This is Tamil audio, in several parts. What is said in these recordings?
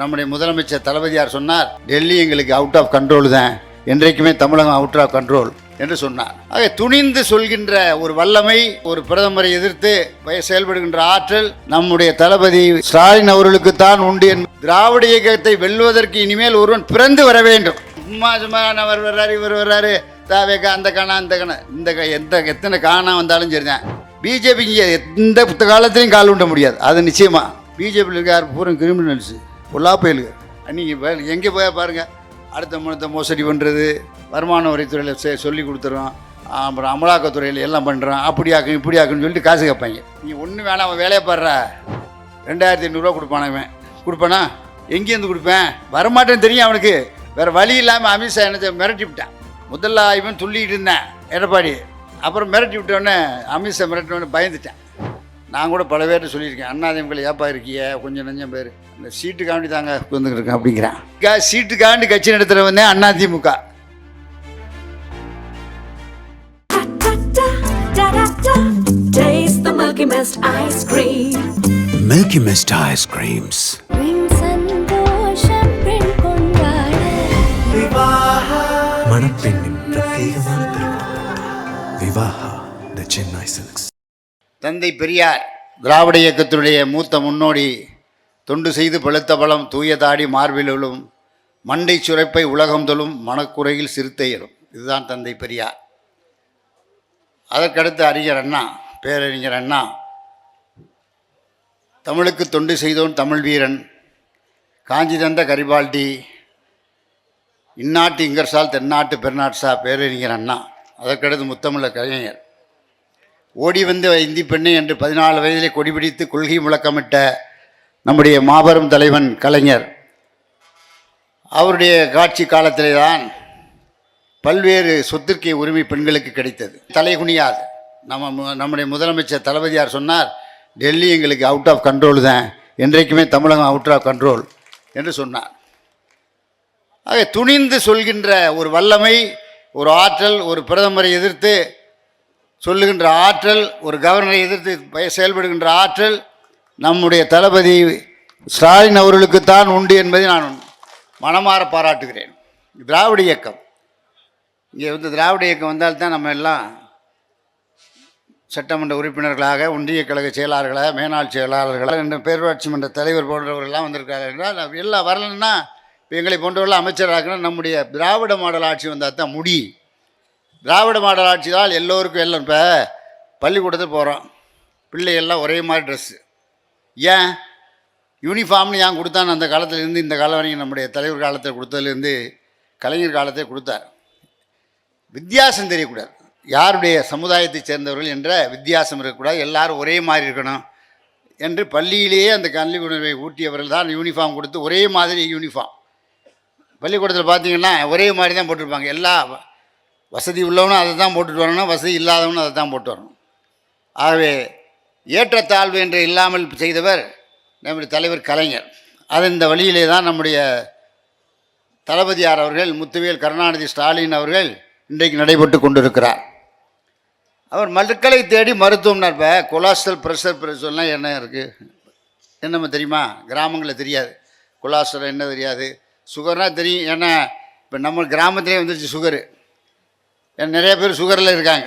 நம்முடைய முதலமைச்சர் தளபதியார் சொன்னார், டெல்லி எங்களுக்கு அவுட் ஆஃப் கண்ட்ரோல் தான், என்றைக்குமே தமிழகம் அவுட் ஆஃப் கண்ட்ரோல் என்று சொன்னார். ஆக துணிந்து சொல்கின்ற ஒரு வல்லமை, ஒரு பிரதமரை எதிர்த்து செயல்படுகின்ற ஆற்றல் நம்முடைய தளபதி ஸ்டாலின் அவர்களுக்கு தான் உண்டு. திராவிட இயக்கத்தை வெல்வதற்கு இனிமேல் ஒருவன் பிறந்து வர வேண்டும். சும்மா சும்மா அவர் வர்றாரு, இவர் வர்றாரு, தாவேக்கா அந்த காணா அந்த காணா எத்தனை காணா வந்தாலும் சரிதான். பிஜேபிக்கு எந்த காலத்திலையும் கால் உண்ட முடியாது, அது நிச்சயமா. பிஜேபியில் இருக்கார் பூரா கிரிமினல்ஸு, பொல்லாப்பயலுங்க. நீங்கள் எங்கே போய் பாருங்கள், அடுத்த முன்னத்தை மோசடி பண்ணுறது, வருமான வரித்துறையில் சொல்லி கொடுத்துறோம், அப்புறம் அமலாக்கத்துறையில் எல்லாம் பண்ணுறோம், அப்படியாக்கும் இப்படியாக்குன்னு சொல்லிட்டு காசு கேட்பாங்க. நீ ஒன்றும் வேணாம், அவன் வேலையை பாடுறா, 2500 கொடுப்பானவன். கொடுப்பானா? எங்கேருந்து கொடுப்பேன்? வரமாட்டேன்னு தெரியும் அவனுக்கு. வேறு வழி இல்லாமல் அமித்ஷா என்னத்தை மிரட்டி விட்டான். முதல்ல இவன் துள்ளிக்கிட்டு இருந்தேன் எடப்பாடி, அப்புறம் மிரட்டி விட்டோன்னே அமித்ஷா மிரட்டினோடனே பயந்துட்டேன். நான் கூட பல பேர்ட்டு சொல்லியிருக்கேன், அண்ணாதிமுக ஏப்பா இருக்கிய, கொஞ்சம் நஞ்சம் பேர் இந்த சீட்டுக்காண்டி தாங்க வந்துக்கிட்டு இருக்கேன் அப்படிங்கிறேன். சீட்டுக்காண்டி கட்சி நடத்துகிற வந்தேன் AIADMK. Taste the Milky Mist ice cream. Milky Mist ice creams. மணப்பெண்ணின் பிரத்யேகமான திருமணம் விவாஹா தி சென்னை சில்க்ஸ். தந்தை பெரியார் திராவிட இயக்கத்தினுடைய மூத்த முன்னோடி, தொண்டு செய்து பழுத்த பலம் தூய தாடி மார்பிலும் மண்டை சுரைப்பை உலகம் தொழும் மனக்குறையில் சிறுத்தையிலும். இதுதான் தந்தை பெரியார். அதற்கடுத்து அறிஞர் அண்ணா, பேரறிஞர் அண்ணா, தமிழுக்கு தொண்டு செய்தோன் தமிழ் வீரன், காஞ்சி தந்த கரிபால்டி, இந்நாட்டு இங்கர்சால் தென்னாட்டு பெருநாட்சா பேரறிஞர் அண்ணா. அதற்கடுத்து முத்தமிழர் கலைஞர், ஓடி வந்த இந்தி பெண்ணை என்று 14 வயதிலே கொடிபிடித்து கொள்கை முழக்கமிட்ட நம்முடைய மாபெரும் தலைவன் கலைஞர். அவருடைய காட்சி காலத்திலே தான் பல்வேறு சொத்திற்கை உரிமை பெண்களுக்கு கிடைத்தது. தலைகுனியாது. நம்முடைய முதலமைச்சர் தளபதியார் சொன்னார், டெல்லி எங்களுக்கு அவுட் ஆஃப் கண்ட்ரோல் தான், என்றைக்குமே தமிழகம் அவுட் ஆஃப் கண்ட்ரோல் என்று சொன்னார். ஆக துணிந்து சொல்கின்ற ஒரு வல்லமை, ஒரு ஆற்றல், ஒரு பிரதமரை எதிர்த்து சொல்லுகின்ற ஆற்றல், ஒரு கவர்னரை எதிர்த்து செயல்படுகின்ற ஆற்றல் நம்முடைய தளபதி ஸ்டாலின் அவர்களுக்குத்தான் உண்டு என்பதை நான் மனமாற பாராட்டுகிறேன். திராவிட இயக்கம், இங்கே திராவிட இயக்கம் வந்தால்தான் நம்ம எல்லாம் சட்டமன்ற உறுப்பினர்களாக, ஒன்றிய கழக செயலாளர்களாக, மேனாள் செயலாளர்களாக, இந்த பேரூராட்சி மன்ற தலைவர் போன்றவர்கள்லாம் வந்திருக்காங்க என்றால் எல்லாம் வரலன்னா இப்போ எங்களை போன்றவர்களாம் அமைச்சராகணும். நம்முடைய திராவிட மாடல் ஆட்சி வந்தால் தான் முடியும். திராவிட மாடல் ஆட்சி தான் எல்லோருக்கும் எல்லாம். இப்போ பள்ளிக்கூடத்துக்கு போகிறோம், பிள்ளைகள்லாம் ஒரே மாதிரி ட்ரெஸ்ஸு. ஏன் யூனிஃபார்ம்னு ஏன் கொடுத்தான்னு அந்த காலத்துலேருந்து இந்த காலம் வரைக்கும் நம்முடைய தலைவர் காலத்தில் கொடுத்ததுலேருந்து கலைஞர் காலத்தை கொடுத்தார். வித்தியாசம் தெரியக்கூடாது, யாருடைய சமுதாயத்தை சேர்ந்தவர்கள் என்ற வித்தியாசம் இருக்கக்கூடாது, எல்லாரும் ஒரே மாதிரி இருக்கணும் என்று பள்ளியிலேயே அந்த கல்வி உணர்வை ஊட்டியவர்கள் தான் யூனிஃபார்ம் கொடுத்து ஒரே மாதிரி யூனிஃபார்ம். பள்ளிக்கூடத்தில் பார்த்திங்கன்னா ஒரே மாதிரி தான் போட்டிருப்பாங்க. எல்லா வசதி உள்ளவனும் அதை தான் போட்டுட்டு வரணும், வசதி இல்லாதவனும் அதை தான் போட்டு வரணும். ஆகவே ஏற்றத்தாழ்வு என்று இல்லாமல் செய்தவர் நம்முடைய தலைவர் கலைஞர். அது இந்த வழியிலே தான் நம்முடைய தளபதியார் அவர்கள், முத்துவேல் கருணாநிதி ஸ்டாலின் அவர்கள் இன்றைக்கு நடைபெற்று கொண்டிருக்கிறார். அவர் மக்களை தேடி மருத்துவம்னா, இப்போ கொலாஸ்ட்ரல் ப்ரெஷர்லாம் என்ன இருக்குது என்னமோ தெரியுமா? கிராமங்களில் தெரியாது. கொலாஸ்ட்ரல் என்ன தெரியாது, சுகர்னால் தெரியும். ஏன்னா இப்போ நம்ம கிராமத்திலே வந்துருச்சு சுகரு. நிறைய பேர் சுகரில் இருக்காங்க,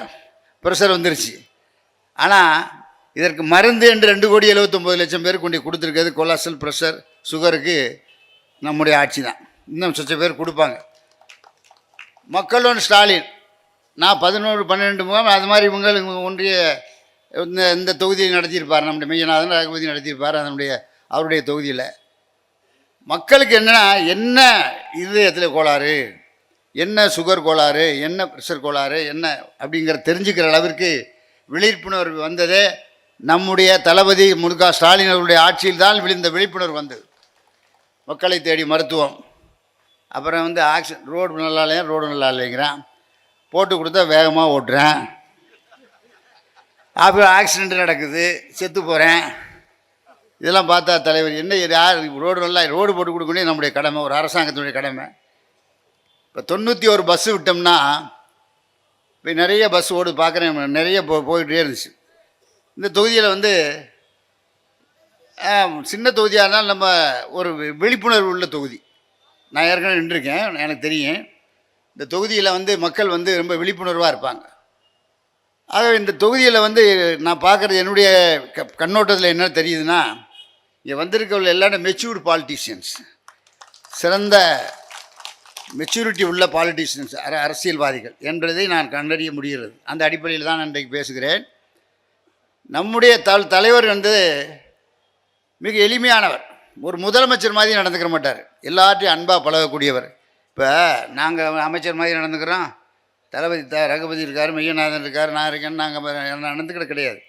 ப்ரெஷர் வந்துருச்சு. ஆனால் இதற்கு மருந்து என்று 2,79,00,000 பேர் கொண்டு கொடுத்துருக்கிறது. கொலாஸ்ட்ரல் ப்ரெஷர் சுகருக்கு நம்முடைய ஆட்சி தான். இன்னும் சொச்ச பேர் கொடுப்பாங்க. மக்களோன் ஸ்டாலின், நான் 11-12 முகாம் அது மாதிரி இவங்க ஒன்றிய இந்த தொகுதியில் நடத்தியிருப்பார். நம்முடைய மெய்யநாதன் ரகுபதி நடத்தியிருப்பார் அவருடைய தொகுதியில். மக்களுக்கு என்னென்னா, என்ன இதயத்தில் கோளாறு, என்ன சுகர் கோளாறு, என்ன ப்ரெஷர் கோளாறு, என்ன அப்படிங்கிற தெரிஞ்சுக்கிற அளவிற்கு விழிப்புணர்வு வந்ததே நம்முடைய தளபதி முக ஸ்டாலின் அவருடைய ஆட்சியில் தான் விழுந்த விழிப்புணர்வு வந்தது. மக்களை தேடி மருத்துவம். அப்புறம் ஆக்சிடென்ட், ரோடு நல்லா இல்லைங்கிறான், போட்டு கொடுத்தா வேகமாக ஓட்டுறேன், அப்புறம் ஆக்சிடெண்ட் நடக்குது, செத்து போகிறேன். இதெல்லாம் பார்த்தா தலைவர் என்ன, யார் ரோடு போட்டு கொடுக்கணும் நம்முடைய கடமை, ஒரு அரசாங்கத்தினுடைய கடமை. இப்போ 91 பஸ்ஸு விட்டோம்னா, இப்போ நிறைய பஸ் ஓடு பார்க்குறேன், நிறைய போயிட்டே இருந்துச்சு. இந்த தொகுதியில் சின்ன தொகுதியாக இருந்தாலும் நம்ம ஒரு விழிப்புணர்வு உள்ள தொகுதி. நான் ஏற்கனவே நின்றுருக்கேன், எனக்கு தெரியும். இந்த தொகுதியில் வந்து மக்கள் வந்து ரொம்ப விழிப்புணர்வாக இருப்பாங்க. ஆக இந்த தொகுதியில் வந்து நான் பார்க்குறது என்னுடைய கண்ணோட்டத்தில் என்ன தெரியுதுன்னா, இங்கே வந்திருக்கவர்கள் எல்லாரும் மெச்சூர்டு பாலிட்டிஷியன்ஸ், சிறந்த மெச்சூரிட்டி உள்ள பாலிட்டிஷியன்ஸ், அரசியல்வாதிகள் என்பதை நான் கண்டறிய முடிகிறது. அந்த அடிப்படையில் தான் நான் இன்றைக்கு பேசுகிறேன். நம்முடைய தலைவர் வந்து மிக எளிமையானவர். ஒரு முதலமைச்சர் மாதிரி நடந்துக்கிற மாட்டார். எல்லார்ட்டையும் அன்பாக பழகக்கூடியவர். இப்போ நாங்கள் அமைச்சர் மாதிரி நடந்துக்கிறோம், தளபதி ரகுபதி இருக்கார், மெய்யநாதன் இருக்கார், நான் இருக்கேன்னு நாங்கள் நடந்துக்கிட கிடையாது.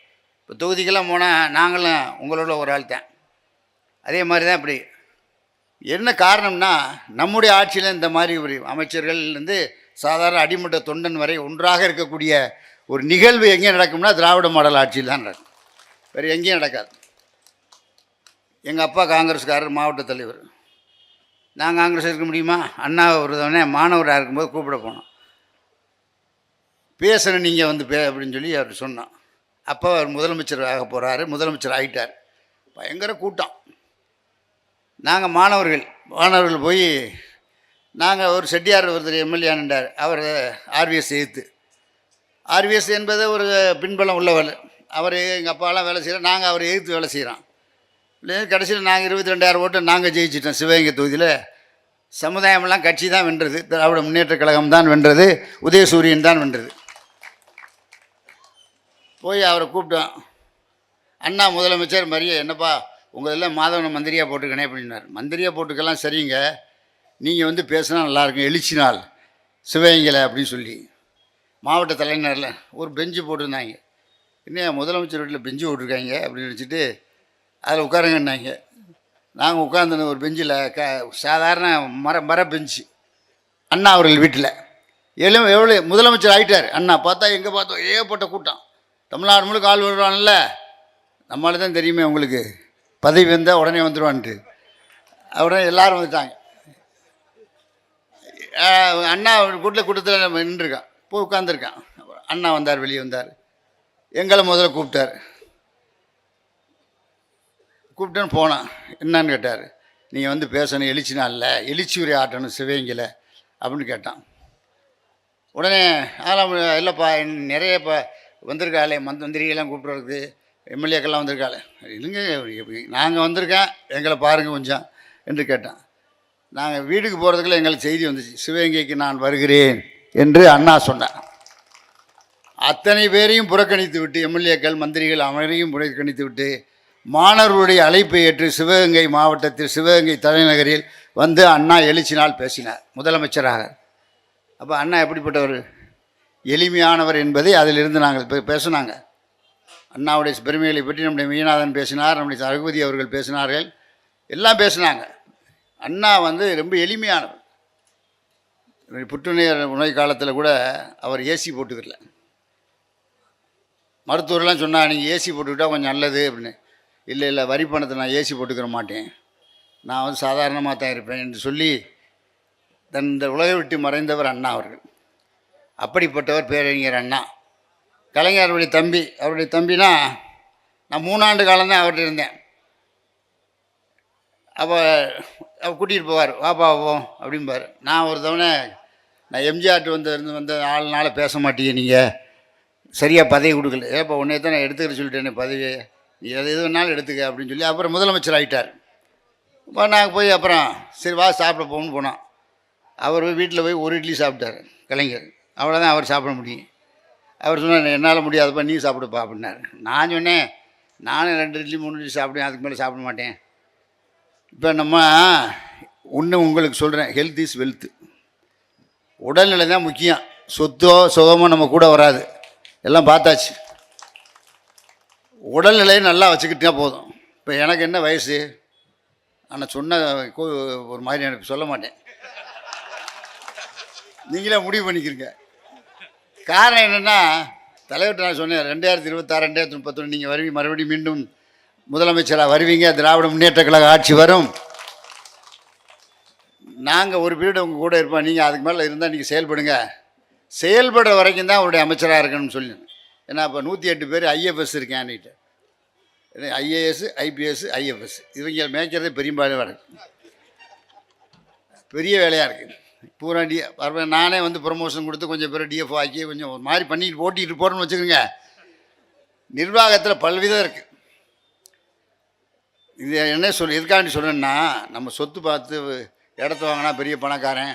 இப்போ தொகுதிக்கெல்லாம் போனால் நாங்களும் உங்களோட ஒரு ஆள் தான். அதே மாதிரி தான். இப்படி என்ன காரணம்னா, நம்முடைய ஆட்சியில் இந்த மாதிரி ஒரு அமைச்சர்கள்லேருந்து சாதாரண அடிமட்ட தொண்டன் வரை ஒன்றாக இருக்கக்கூடிய ஒரு நிகழ்வு எங்கே நடக்கும்னா திராவிட மாடல் ஆட்சியில் தான் நடக்கும். வேறு எங்கேயும் நடக்காது. எங்கள் அப்பா காங்கிரஸ்காரர், மாவட்ட தலைவர். நான் காங்கிரஸ் இருக்க முடியுமா? அண்ணா ஒருதவனே மாணவராக இருக்கும்போது கூப்பிட போனோம். பேசணும் நீங்கள் வந்து அப்படின்னு சொல்லி அவர் சொன்னோம். அப்போ அவர் முதலமைச்சர் ஆக போகிறாரு, முதலமைச்சர் ஆகிட்டார். பயங்கர கூட்டம். நாங்கள் மாணவர்கள் போய் நாங்கள் ஒரு செட்டியார் ஒருத்தர் எம்எல்ஏன்றார். அவர் ஆர்விஎஸ் எதிர்த்து. ஆர்விஎஸ் என்பது ஒரு பின்பலம் உள்ளவர். அவர் எங்கள் அப்பாலாம் வேலை செய்கிறோம், நாங்கள் அவரை எதிர்த்து வேலை செய்கிறோம். இல்லை கடைசியில் நாங்கள் 22,000 ஓட்டு நாங்கள் ஜெயிச்சிட்டோம். சிவகங்கை தொகுதியில் சமுதாயமெல்லாம் கட்சி தான் வென்றது, திராவிட முன்னேற்ற கழகம் தான் வென்றது, உதயசூரியன் தான் வென்றது. போய் அவரை கூப்பிட்டோம். அண்ணா முதலமைச்சர் மாதிரியே, என்னப்பா உங்களெல்லாம் மாதவனை மந்திரியாக போட்டுக்கணே அப்படின்னார். மந்திரியாக போட்டுக்கலாம் சரிங்க, நீங்கள் வந்து பேசினா நல்லாயிருக்கும், எழுச்சி நாள் சிவகங்கையில் அப்படின்னு சொல்லி மாவட்ட தலைநரில் ஒரு பெஞ்சு போட்டிருந்தாங்க. இன்னும் முதலமைச்சர் வீட்டில் பெஞ்சு போட்டிருக்காங்க அப்படின்னு நினச்சிட்டு அதில் உட்காருங்கன்னாங்க. நாங்கள் உட்காந்துன ஒரு பெஞ்சில் சாதாரண மர பெஞ்சு அண்ணா அவர்கள் வீட்டில். எவ்வளோ முதலமைச்சர் ஆகிட்டார் அண்ணா. பார்த்தா எங்கே பார்த்தோம் ஏகப்பட்ட கூட்டம். தமிழ்நாடு முழுக்க ஆள் வருவான்ல, நம்மளால தான் தெரியுமே உங்களுக்கு, பதவி வந்தால் உடனே வந்துடுவான்ட்டு. உடனே எல்லோரும் வந்துட்டாங்க. அண்ணா கூட்டத்தில் நம்ம நின்றுருக்கான், போய் உட்காந்துருக்கான். அண்ணா வந்தார், வெளியே வந்தார். எங்களை முதல்ல கூப்பிட்டேன்னு போனான். என்னான்னு கேட்டார். நீங்கள் வந்து பேசணும், எழுச்சி நாளில் எழுச்சி உரை ஆட்டணும் சிவகங்கையில் அப்படின்னு கேட்டான். உடனே அதெல்லாம் இல்லைப்பா, நிறைய இப்போ வந்திருக்காளே மந்திரிகள்லாம் கூப்பிட்றதுக்கு, எம்எல்ஏக்கெல்லாம் வந்திருக்காளே. இல்லைங்க, நாங்கள் வந்திருக்கேன், எங்களை பாருங்கள் கொஞ்சம் என்று கேட்டான். நாங்கள் வீட்டுக்கு போகிறதுக்குள்ள எங்களுக்கு செய்தி வந்துச்சு, சிவகங்கைக்கு நான் வருகிறேன் என்று அண்ணா சொன்னார். அத்தனை பேரையும் புறக்கணித்து விட்டு, எம்எல்ஏக்கள் மந்திரிகள் அனைவரையும் புறக்கணித்து விட்டு, மாணவர்களுடைய அழைப்பை ஏற்று சிவகங்கை மாவட்டத்தில் சிவகங்கை தலைநகரில் வந்து அண்ணா எழுச்சி நாள் பேசினார் முதலமைச்சராக. அப்போ அண்ணா எப்படிப்பட்டவர், எளிமையானவர் என்பதை அதிலிருந்து நாங்கள் பேசினாங்க. அண்ணாவுடைய பெருமைகளை பற்றி நம்முடைய மெய்யநாதன் பேசினார், நம்முடைய ரகுபதி அவர்கள் பேசினார்கள், எல்லாம் பேசினாங்க. அண்ணா வந்து ரொம்ப எளிமையானவர். புற்றுநோய் நோய் காலத்தில் கூட அவர் ஏசி போட்டுக்கல. மருத்துவர்லாம் சொன்னால் நீங்கள் ஏசி போட்டுக்கிட்டால் கொஞ்சம் நல்லது அப்படின்னு. இல்லை வரி பணத்தை நான் ஏசி போட்டுக்கிற மாட்டேன், நான் வந்து சாதாரணமாக தான் இருப்பேன் என்று சொல்லி இந்த உலகை விட்டு மறைந்தவர் அண்ணா அவர்கள். அப்படிப்பட்டவர் பேரறிஞர் அண்ணா. கலைஞர் அவருடைய தம்பினா நான் 3 ஆண்டு காலம்தான் அவர்கிட்ட இருந்தேன். அப்போ அவர் கூட்டிகிட்டு போவார், வாப்பா போவோம் அப்படிம்பார். நான் ஒரு தவணை நான் எம்ஜிஆர்ட்டு வந்த ஆளுனால பேச மாட்டீங்க, நீங்கள் சரியாக பதவி கொடுக்கல, ஏப்பா உன்னே தான் நான் எடுத்துக்கிற சொல்லிட்டேனே பதவியை, நீ எது வேணாலும் எடுத்துக்க அப்படின்னு சொல்லி அப்புறம் முதலமைச்சர் ஆகிட்டார். இப்போ நாங்கள் போய் அப்புறம் சரி வா சாப்பிட போகணும்னு போனோம். அவர் வீட்டில் போய் ஒரு இட்லி சாப்பிட்டார் கலைஞர், அவ்வளோதான் அவர் சாப்பிட முடியும். அவர் சொன்னார் என்னால் முடியாதுப்பா நீ சாப்பிடுப்பா அப்படின்னாரு. நான் சொன்னேன் நானும் 2 இட்லி 3 இட்லி சாப்பிடுவேன், அதுக்கு மேலே சாப்பிட மாட்டேன். இப்போ நம்ம ஒன்று உங்களுக்கு சொல்கிறேன், ஹெல்த் இஸ் வெல்த்து. உடல்நிலை தான் முக்கியம், சொத்தோ சுகமோ நம்ம கூட வராது, எல்லாம் பார்த்தாச்சு. உடல்நிலையை நல்லா வச்சுக்கிட்டே போதும். இப்போ எனக்கு என்ன வயசு, ஆனால் சொன்ன ஒரு மாதிரி எனக்கு சொல்ல மாட்டேன், நீங்களே முடிவு பண்ணிக்கிறீங்க. காரணம் என்னென்னா, தலைவர்கிட்ட நான் சொன்னேன் 2026 2031 நீங்கள் வருவீங்க, மறுபடியும் மீண்டும் முதலமைச்சராக வருவீங்க, திராவிட முன்னேற்ற கழக ஆட்சி வரும், நாங்கள் ஒரு பீரியட் உங்கள் கூட இருப்போம், நீங்கள் அதுக்கு மேலே இருந்தால் நீங்கள் செயல்படுங்க, செயல்படுற வரைக்கும் தான் அவருடைய அமைச்சராக இருக்கணும்னு சொல்லி. ஏன்னா இப்போ 108 பேர் ஐஎஃப்எஸ் இருக்கேன்னுட்டு ஐஏஎஸ், ஐபிஎஸ், ஐஎஃப்எஸ் இவங்க மேய்க்கிறதே பெரும்பாலும் இருக்குது. பெரிய வேலையாக இருக்குது. பூரா நானே வந்து ப்ரொமோஷன் கொடுத்து கொஞ்சம் பேர் டிஎஃப் ஆக்கி கொஞ்சம் ஒரு மாதிரி பண்ணிட்டு ஓட்டிகிட்டு போகிறோன்னு வச்சுக்கோங்க. நிர்வாகத்தில் பல்விதம் இருக்குது. இது என்ன எதுக்காண்டி சொல்கிறேன்னா, நம்ம சொத்து பார்த்து இடத்த வாங்கினா பெரிய பணக்காரன்,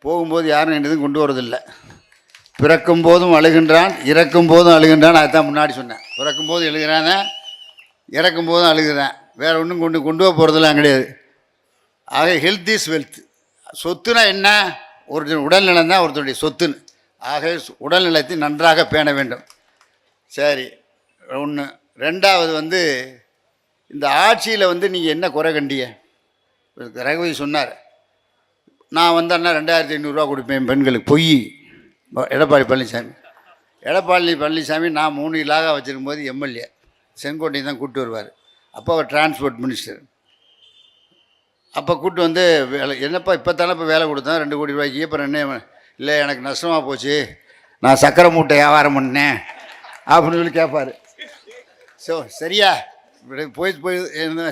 போகும்போது யாரும் என்னதும் கொண்டு வரதில்லை. பிறக்கும் போதும் அழுகின்றான், இறக்கும் போதும் அழுகின்றான். அதுதான் முன்னாடி சொன்னேன். பிறக்கும் போதும் எழுகிறானே, இறக்கும் போதும் அழுகிறேன். வேறு ஒன்றும் கொண்டு போக போகிறதெல்லாம் கிடையாது. ஆக ஹெல்த் இஸ் வெல்த். சொத்துனா என்ன? ஒருத்தர் உடல்நலம் தான் ஒருத்தருடைய சொத்துன்னு. ஆக உடல்நலத்தை நன்றாக பேண வேண்டும். சரி, ஒன்று. ரெண்டாவது வந்து இந்த ஆட்சியில் வந்து நீங்கள் என்ன குறை கண்டிய? ரகுபதி சொன்னார், நான் வந்தேன்னா 2500 கொடுப்பேன் பெண்களுக்கு. பொய். எடப்பாடி பழனிசாமி நான் 3 இலாகா வச்சுருக்கும்போது எம்எல்ஏ செங்கோட்டையை தான் கூப்பிட்டு வருவார். அப்போ அவர் டிரான்ஸ்போர்ட் மினிஸ்டர். அப்போ கூப்பிட்டு வந்து என்னப்பா இப்போ தானே இப்போ வேலை கொடுத்தேன் 2 கோடி ரூபாய்க்கு, அப்புறம் என்ன? இல்லை எனக்கு நஷ்டமாக போச்சு, நான் சக்கரை மூட்டை வியாபாரம் பண்ணேன் அப்படின்னு சொல்லி கேட்பார். சரியா போய்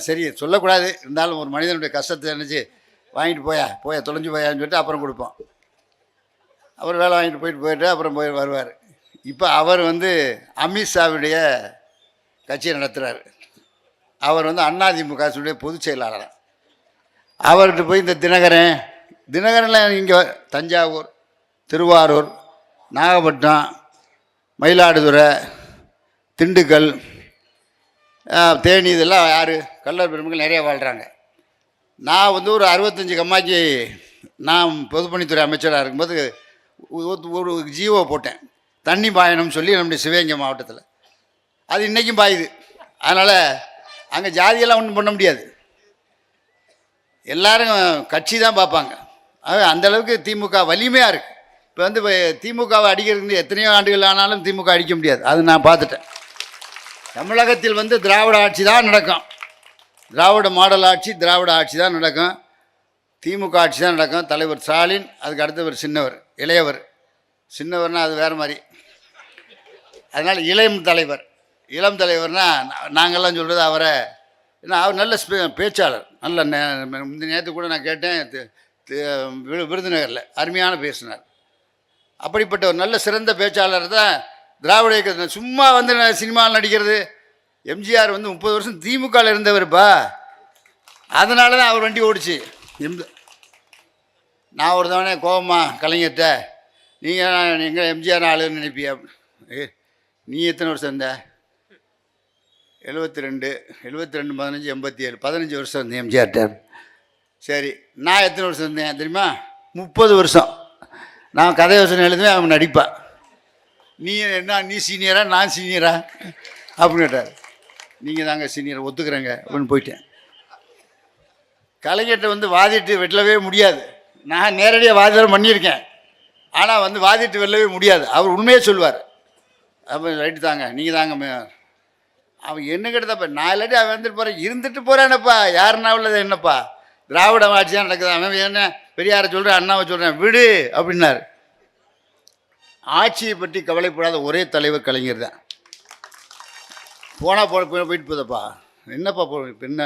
சரி சொல்லக்கூடாது, இருந்தாலும் ஒரு மனிதனுடைய கஷ்டத்தை நினச்சி வாங்கிட்டு போயா தொலைஞ்சு போயான்னு சொல்லிட்டு அப்புறம் கொடுப்போம். அவர் வேலை வாங்கிட்டு போயிட்டு அப்புறம் வருவார். இப்போ அவர் வந்து அமித்ஷாவுடைய கட்சியை நடத்துகிறார். அவர் வந்து அதிமுக பொதுச் செயலாளர். அவர்கிட்ட போய் இந்த தினகரன்லாம் இங்கே தஞ்சாவூர், திருவாரூர், நாகப்பட்டினம், மயிலாடுதுறை, திண்டுக்கல், தேனி, இதெல்லாம் யார் கல்லர் பெருமக்கள் நிறைய வாழ்கிறாங்க. நான் வந்து ஒரு 65 கம்மாய்க்கு நான் பொதுப்பணித்துறை அமைச்சராக இருக்கும்போது ஒரு ஜிஓ போட்டேன், தண்ணி பாயணும்னு சொல்லி நம்முடைய சிவகங்கை மாவட்டத்தில். அது இன்றைக்கும் பாயுது. அதனால் அங்கே ஜாதியெல்லாம் ஒன்றும் பண்ண முடியாது. எல்லாரும் கட்சி தான் பார்ப்பாங்க. அந்தளவுக்கு திமுக வலிமையாக இருக்குது. இப்போ வந்து திமுகவை அடிக்கிறது எத்தனையோ ஆண்டுகள் ஆனாலும் திமுக அடிக்க முடியாது. அது நான் பார்த்துட்டேன். தமிழகத்தில் வந்து திராவிட ஆட்சி தான் நடக்கும். திராவிட மாடல் ஆட்சி, திராவிட ஆட்சி தான் நடக்கும். திமுக ஆட்சி தான் நடக்கும். தலைவர் ஸ்டாலின், அதுக்கு அடுத்தவர் சின்னவர், இளையவர். சின்னவர்னால் அது வேறு மாதிரி. அதனால் இளம் தலைவர்னால் நாங்கள்லாம் சொல்கிறது அவரை. ஏன்னா அவர் நல்ல பேச்சாளர். நல்ல நேற்று கூட நான் கேட்டேன், விருதுநகரில் அருமையான பேசினார். அப்படிப்பட்ட ஒரு நல்ல சிறந்த பேச்சாளர் தான் திராவிட இயக்கத்தில். சும்மா வந்து சினிமாவில் நடிக்கிறது. எம்ஜிஆர் வந்து 30 வருஷம் திமுகவில் இருந்தவருப்பா. அதனால தான் அவர் வண்டி ஓடிச்சு. நான் ஒரு தவணை கோபமாக கலைஞர்கிட்ட, நீங்கள் எம்ஜிஆர் ஆளுன்னு நினைப்பியா? நீ எத்தனை வருஷம் இருந்த? 72, 15, 87, 15 வருஷம் இருந்தேன் எம்ஜிஆர்கிட்ட. சரி, நான் எத்தனை வருஷம் இருந்தேன் தெரியுமா? 30 வருஷம். நான் கதை யோசனை எழுதுவேன், அவன் நடிப்பான். நீ என்ன, நீ சீனியரா நான் சீனியரா அப்படின்னு கேட்டார். நீங்கள் தாங்க சீனியர், ஒத்துக்கிறேங்க அப்படின்னு போயிட்டேன். கலைஞர்கிட்ட வந்து வாதிட்டு வெல்லவே முடியாது. நான் நேரடியாக வாதிடம் பண்ணியிருக்கேன், ஆனால் வந்து வாதிட்டு வெல்லவே முடியாது. அவர் உண்மையே சொல்லுவார். அப்போ ரைட்டு தாங்க, நீங்கள் தாங்க. அவன் என்ன கேட்டதாப்பா, நான் இல்லாட்டி அவன் வந்துட்டு போகிறேன், இருந்துட்டு போகிறானப்பா, யாருன்னா உள்ளது என்னப்பா, திராவிட ஆட்சி தான் நடக்குது. அவன் என்ன பெரியாரை சொல்கிறேன், அண்ணாவை சொல்கிறேன், விடு அப்படின்னார். ஆட்சியை பற்றி கவலைப்படாத ஒரே தலைவர் கலைஞர் தான். போனால் போயிட்டு போதப்பா, என்னப்பா இப்போ என்ன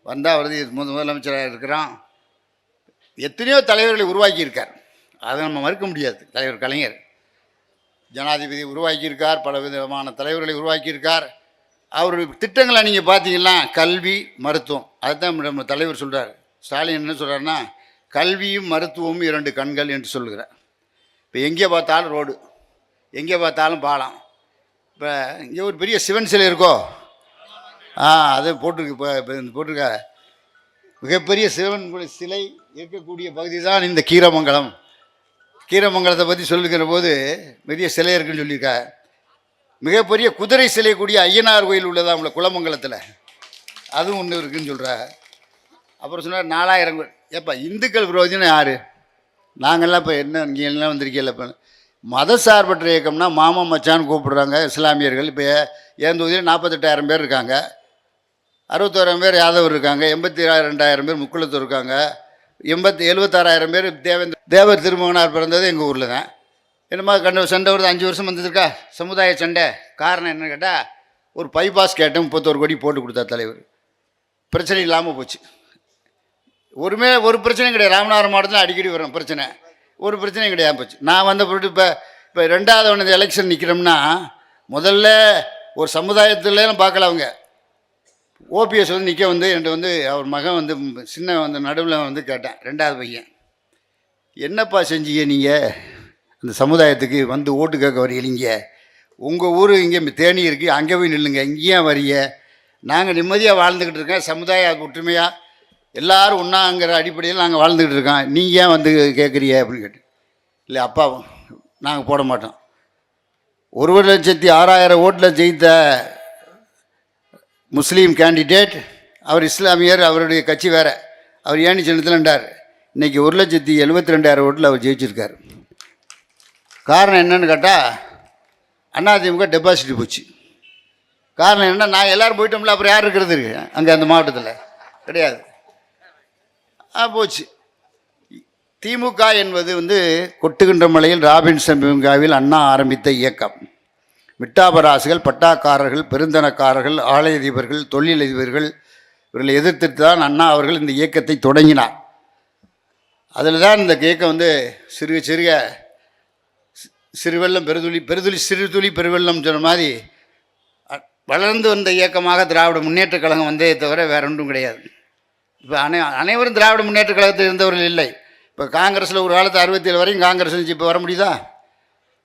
வந்தால் வருது, முதலமைச்சராக இருக்கிறான். எத்தனையோ தலைவர்களை உருவாக்கியிருக்கார், அதை நம்ம மறுக்க முடியாது. தலைவர் கலைஞர் ஜனாதிபதி உருவாக்கியிருக்கார், பல விதமான தலைவர்களை உருவாக்கியிருக்கார். அவருடைய திட்டங்களை நீங்கள் பார்த்தீங்கன்னா கல்வி, மருத்துவம், அதுதான் நம்ம தலைவர் சொல்கிறார். ஸ்டாலின் என்ன சொல்கிறாருன்னா, கல்வியும் மருத்துவமும் 2 கண்கள் என்று சொல்லுகிறார். இப்போ எங்கே பார்த்தாலும் ரோடு, எங்கே பார்த்தாலும் பாலம். இப்போ இங்கே ஒரு பெரிய சிவன் சிலை இருக்கோ, அது போட்டிருக்கு. இப்போ போட்டிருக்க மிகப்பெரிய சிவன் சிலை இருக்கக்கூடிய பகுதி தான் இந்த கீரமங்கலம். கீரமங்கலத்தை பற்றி சொல்லுகிற போது பெரிய சிலை இருக்குன்னு சொல்லியிருக்கா. மிகப்பெரிய குதிரை சிலை கூடிய ஐயனார் கோயில் உள்ளதா உள்ள குளமங்கலத்தில், அதுவும் ஒன்று இருக்குதுன்னு சொல்கிறா. அப்புறம் சொன்னார் 4000 கோயில். ஏப்பா இந்துக்கள் விரோதின்னு யார்? நாங்கள்லாம் இப்போ என்ன இங்கே எல்லாம் வந்திருக்கீங்கள? இப்போ மதசார்பற்ற இயக்கம்னா மாமா மச்சான்னு கூப்பிடுறாங்க இஸ்லாமியர்கள். இப்போ என் தொகுதியில் 48,000 பேர் இருக்காங்க, 61,000 பேர் யாதவர் இருக்காங்க, 82,000 பேர் முக்குளத்தூர் இருக்காங்க, 76,000 பேர் தேவர் திருமகனார் பிறந்தது எங்கள் ஊரில் தான். என்னமா சண்டை வருது, 5 வருஷம் வந்ததுருக்கா சமுதாய சண்டை. காரணம் என்னன்னு கேட்டால், ஒரு பைபாஸ் கேட்டேன், 31 கோடி போட்டு கொடுத்தா தலைவர். பிரச்சனை இல்லாமல் போச்சு. ஒரு பிரச்சனையும் கிடையாது. ராமநாதபுரம் மாவட்டத்தில் அடிக்கடி வரும் பிரச்சனை, ஒரு பிரச்சனையும் கிடையாது போச்சு. நான் வந்த பொருட்டு இப்போ 2வது எலெக்ஷன் நிற்கிறோம்னா முதல்ல ஒரு சமுதாயத்துலலாம் பார்க்கல. அவங்க ஓபிஎஸ் வந்து நிற்க வந்து என்கிட்ட வந்து அவர் மகன் வந்து சின்ன வந்து நடுவில் வந்து கேட்டேன், 2வது பையன், என்னப்பா செஞ்சீங்க நீங்கள் அந்த சமுதாயத்துக்கு வந்து ஓட்டு கேட்க வரீங்க? உங்கள் ஊர் இங்கே தேனி இருக்குது, அங்கே போய் நில்லுங்க, இங்கேயும் வரீங்க. நாங்கள் நிம்மதியாக வாழ்ந்துக்கிட்டு இருக்கோம், சமுதாய ஒற்றுமையாக எல்லோரும் ஒன்றாங்கிற அடிப்படையில் நாங்கள் வாழ்ந்துக்கிட்டு இருக்கோம், நீங்கள் ஏன் வந்து கேட்குறீங்க அப்படின்னு கேட்டு. இல்லை அப்பா, நாங்கள் போட மாட்டோம். 1,06,000 ஓட்டில் ஜெயித்த முஸ்லீம் கேண்டிடேட், அவர் இஸ்லாமியர், அவருடைய கட்சி வேறு, அவர் ஏணி சின்னத்தில் நின்றார். இன்றைக்கி 1,72,000 ஓட்டில் அவர் ஜெயிச்சிருக்கார். காரணம் என்னன்னு கேட்டால் அதிமுக டெபாசிட் போச்சு. காரணம் என்ன, நான் எல்லோரும் போயிட்டோம்ல, அப்புறம் யார் இருக்கிறது இருக்கு அங்கே அந்த மாவட்டத்தில் கிடையாது, போச்சு. திமுக என்பது வந்து கொட்டுகின்ற மலையில் ராபின்சன் பூங்காவில் அண்ணா ஆரம்பித்த இயக்கம். மிட்டாபராசுகள், பட்டாக்காரர்கள், பெருந்தனக்காரர்கள், ஆலயதிபர்கள், தொழிலதிபர்கள் இவர்களை எதிர்த்து தான் அண்ணா அவர்கள் இந்த இயக்கத்தை தொடங்கினார். அதில் தான் இந்த இயக்கம் வந்து சிறுக சிறுக சிறுவெள்ளம் பெருதுளி, பெருதுளி சிறுதுளி பெருவெள்ளம் சொன்ன மாதிரி வளர்ந்து வந்த இயக்கமாக திராவிட முன்னேற்றக் கழகம் வந்ததை தவிர வேற ஒன்றும் கிடையாது. இப்போ அனைவரும் திராவிட முன்னேற்றக் கழகத்தில் இருந்தவர்கள் இல்லை. இப்போ காங்கிரஸில் ஒரு காலத்து 67 வரைக்கும் காங்கிரஸ் இருந்துச்சு, இப்போ வர முடியுதா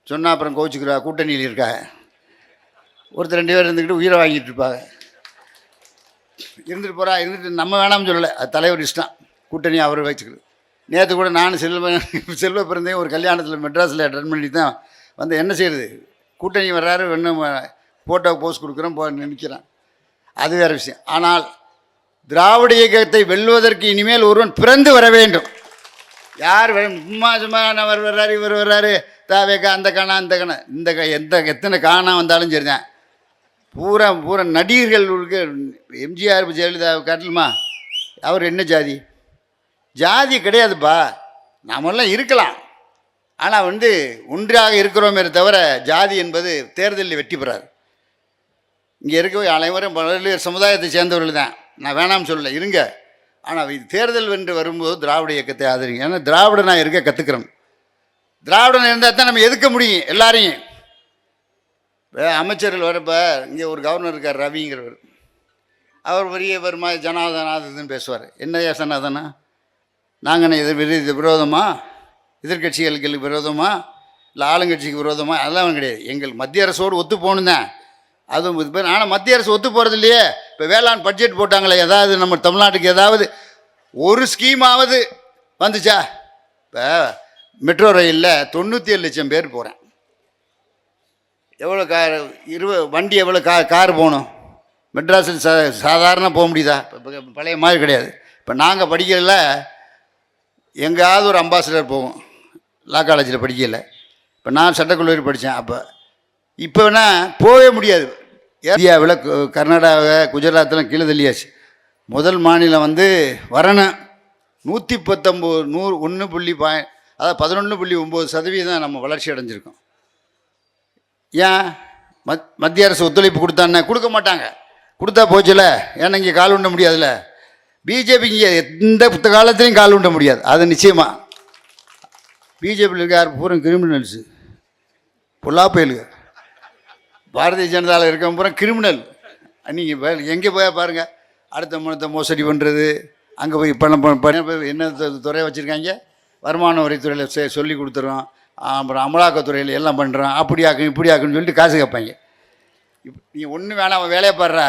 சொன்னால் அப்புறம் கோச்சிக்கிறா, கூட்டணியில் இருக்கா, ஒருத்தர் 2 பேர் இருந்துக்கிட்டு உயிரை வாங்கிட்டு இருப்பாங்க. இருந்துட்டு போகிறா, இருந்துட்டு நம்ம வேணாம்னு சொல்லலை, அது தலைவர் இஷ்டம், கூட்டணி அவர் வச்சுக்கிறது. நேற்று கூட நான் செல்வ பிறந்தையும் ஒரு கல்யாணத்தில் மெட்ராஸில் அட்டன் பண்ணி தான் வந்து, என்ன செய்யுது, கூட்டணி வர்றாரு, இன்னும் ஃபோட்டோ போஸ்ட் கொடுக்குறோம், நினைக்கிறேன், அது வேறு விஷயம். ஆனால் திராவிட இயக்கத்தை வெல்வதற்கு இனிமேல் ஒருவன் பிறந்து வர வேண்டும். யார் சும்மா சும்மா அவர் வர்றாரு, இவர் வர்றாரு, தாவேக்கா, அந்த காணா அந்த காணா, எத்தனை காணா வந்தாலும் சரிதான். பூரா நடிகர்கள் எம்ஜிஆர் ஜெயலலிதா காட்டலுமா, அவர் என்ன ஜாதி? ஜாதி கிடையாதுப்பா, நாமெல்லாம் இருக்கலாம், ஆனால் வந்து ஒன்றாக இருக்கிறோமே தவிர ஜாதி என்பது தேர்தலில் வெற்றி பெறாது. இங்கே இருக்கவே அனைவரும் பல்வேறு சமுதாயத்தை சேர்ந்தவர்கள் தான், நான் வேணாம்னு சொல்லலை, இருங்க. ஆனால் இது தேர்தல் வென்று வரும்போது திராவிட இயக்கத்தை ஆதரிங்க. ஏன்னா திராவிடனாக இருக்க கற்றுக்கிறோம். திராவிடன் இருந்தால் தான் நம்ம எதுக்க முடியும் எல்லாரையும். அமைச்சர்கள் வரப்போ இங்கே ஒரு கவர்னர் இருக்கார் ரவிங்கிறவர், அவர் பெரிய வருமா ஜனாதனாதன்னு பேசுவார். என்னையா சனாதனா, நாங்கள் இது விரோதமா, எதிர்கட்சிகளுக்கு விரோதமா, இல்லை ஆளுங்கட்சிக்கு விரோதமா, அதெல்லாம் கிடையாது. எங்கள் மத்திய அரசோடு ஒத்து போகணும் தான், அதுவும் இது பேர். ஆனால் மத்திய அரசு ஒத்து போகிறது இல்லையே. இப்போ வேளாண் பட்ஜெட் போட்டாங்களே, ஏதாவது நம்ம தமிழ்நாட்டுக்கு ஏதாவது ஒரு ஸ்கீமாவது வந்துச்சா? இப்போ மெட்ரோ ரயிலில் 97 லட்சம் பேர் போகிறேன், எவ்வளோ கார் வண்டி எவ்வளோ கார் போகணும்? மெட்ராஸில் சாதாரண போக முடியுதா? இப்போ பழைய மாதிரி கிடையாது. இப்போ நாங்கள் படிக்கிறதில் எங்கேயாவது ஒரு அம்பாசிடர் போவோம், லா காலேஜில் படிக்கல. இப்போ நான் சட்டக்கல்லூரி படித்தேன். இப்போனா போகவே முடியாது. இந்தியாவில் கர்நாடகா, குஜராத்தில் கீழே தள்ளியாச்சு. முதல் மாநிலம் வந்து வரணும். 119 அதாவது 11.9% நம்ம வளர்ச்சி அடைஞ்சிருக்கோம். ஏன்? மத்திய அரசு ஒத்துழைப்பு கொடுத்தானே, கொடுக்க மாட்டாங்க. கொடுத்தா போச்சுல, ஏன்னா இங்கே கால் உண்ட முடியாதுல்ல. பிஜேபி இங்கே எந்த காலத்துலையும் கால் உண்ட முடியாது, அது நிச்சயமாக. பிஜேபியில் இருக்க யார் பூரா கிரிமினல்ஸு, பொல்லாப்பயலுங்க. பாரதிய ஜனதாவில் இருக்க பூரா கிரிமினல். நீங்கள் எங்கே போய் பாருங்கள், அடுத்த மனத்தை மோசடி பண்ணுறது, அங்கே போய் பணம் என்ன துறையை வச்சுருக்காங்க, வருமான வரித்துறையில் சொல்லி கொடுத்துறோம், அப்புறம் அமலாக்கத்துறையில் எல்லாம் பண்ணுறோம், அப்படியாக்கும் இப்படியாக்குன்னு சொல்லிட்டு காசு கேட்பாங்க. நீ ஒன்றும் வேணாம், வேலையை பாடுறா,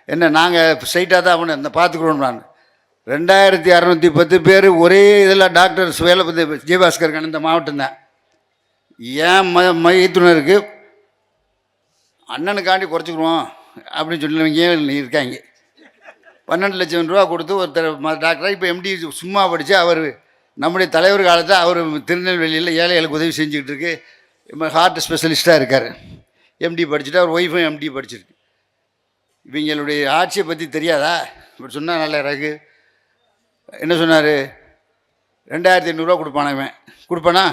என்ன நாங்கள் ஸ்ட்ரைட்டாக தான் பண்ண இந்த பார்த்துக்கிறோம். நான் 2610 பேர் ஒரே இதில் டாக்டர்ஸ் வேலை பார்த்து ஜெயபாஸ்கர் இந்த மாவட்டம் தான். ஏன் மையத்துனருக்கு அண்ணனுக்காண்டி குறைச்சிக்கிறோம் அப்படின்னு சொல்லுவீங்க இருக்காங்க. 12 லட்சம் ரூபா கொடுத்து ஒருத்தர் டாக்டராக இப்போ எம்டி சும்மா படித்து அவர் நம்முடைய தலைவர் காலத்தில் அவர் திருநெல்வேலியில் ஏழைகளுக்கு உதவி செஞ்சுக்கிட்டு இருக்கு. ஹார்ட் ஸ்பெஷலிஸ்ட்டாக இருக்கார், எம்டி படிச்சுட்டு, அவர் ஒய்ஃபும் எம்டி படிச்சிருக்கு. இவங்களுடைய ஆட்சியை பற்றி தெரியாதா? இப்படி சொன்னால் நல்லா இருக்கு. என்ன சொன்னார்? 2500 ரூபா கொடுப்பானா? இவன் கொடுப்பானா?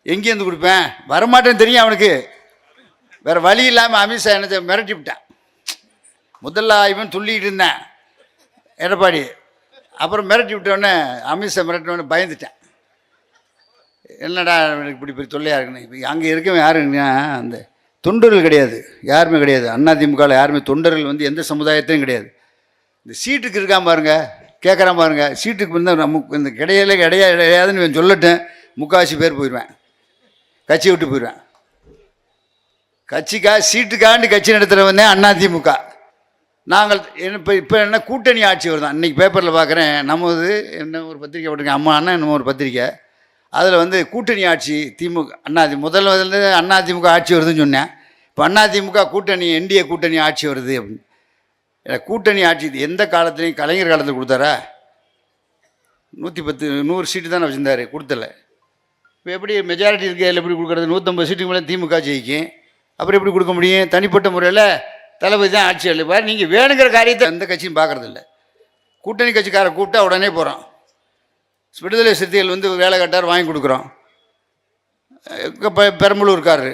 எங்கேருந்து கொடுப்பேன், வரமாட்டேன்னு தெரியும் அவனுக்கு. வேறு வழி இல்லாமல் அமித்ஷா என்ன மிரட்டி விட்டான். முதல்ல ஆய்வுன்னு சொல்லிக்கிட்டு இருந்தேன் எடப்பாடி. அப்புறம் மிரட்டி விட்டோடனே அமித்ஷா மிரட்டினோடனே பயந்துட்டேன். என்னடா எனக்கு இப்படி இப்படி தொல்லையாக இருக்குன்னு. இப்போ அங்கே இருக்கவன் யாருங்கன்னா அந்த தொண்டர்கள் கிடையாது, யாருமே கிடையாது. அதிமுகவில் யாருமே தொண்டர்கள் வந்து எந்த சமுதாயத்தையும் கிடையாது. இந்த சீட்டுக்கு இருக்கான் பாருங்க, கேட்குறான் பாருங்க, சீட்டுக்கு வந்து நமக்கு இந்த கிடையாதுன்னு சொல்லட்டேன், முக்கால்வாசி பேர் போயிடுவேன், கட்சி விட்டு போயிடுவேன். சீட்டுக்காண்டி கட்சி நடத்துகிறவன் தான் அதிமுக. நாங்கள் இப்போ என்ன கூட்டணி ஆட்சி வருதான். இன்றைக்கி பேப்பரில் பார்க்குறேன், நமது என்ன ஒரு பத்திரிக்கை போட்டிருக்கேன், அம்மா அண்ணா என்னமோ ஒரு பத்திரிக்கை, அதில் வந்து கூட்டணி ஆட்சி திமுக முதல்ல அதிமுக ஆட்சி வருதுன்னு சொன்னேன். இப்போ அதிமுக கூட்டணி என்டிஏ கூட்டணி ஆட்சி வருது அப்படின்னு. கூட்டணி ஆட்சி எந்த காலத்துலேயும் கலைஞர் காலத்தில் கொடுத்தாரா? 110 சீட்டு தானே வச்சுருந்தார், கொடுத்தல. இப்போ எப்படி மெஜாரிட்டி இருக்கையில் எப்படி கொடுக்குறது? 150 சீட்டுக்கு மேலே திமுக ஜெயிக்கும், அப்புறம் எப்படி கொடுக்க முடியும்? தனிப்பட்ட முறையில் தளபதி தான் ஆட்சி அளிப்பார். நீங்கள் வேணுங்கிற காரியத்தை எந்த கட்சியும் பார்க்குறதில்ல. கூட்டணி கட்சிக்காரை கூப்பிட்டா உடனே போகிறோம். விடுதலை சிறுத்தைகள் வந்து வேலை கட்டார், வாங்கி கொடுக்குறோம். பெரம்பலூர்காரரு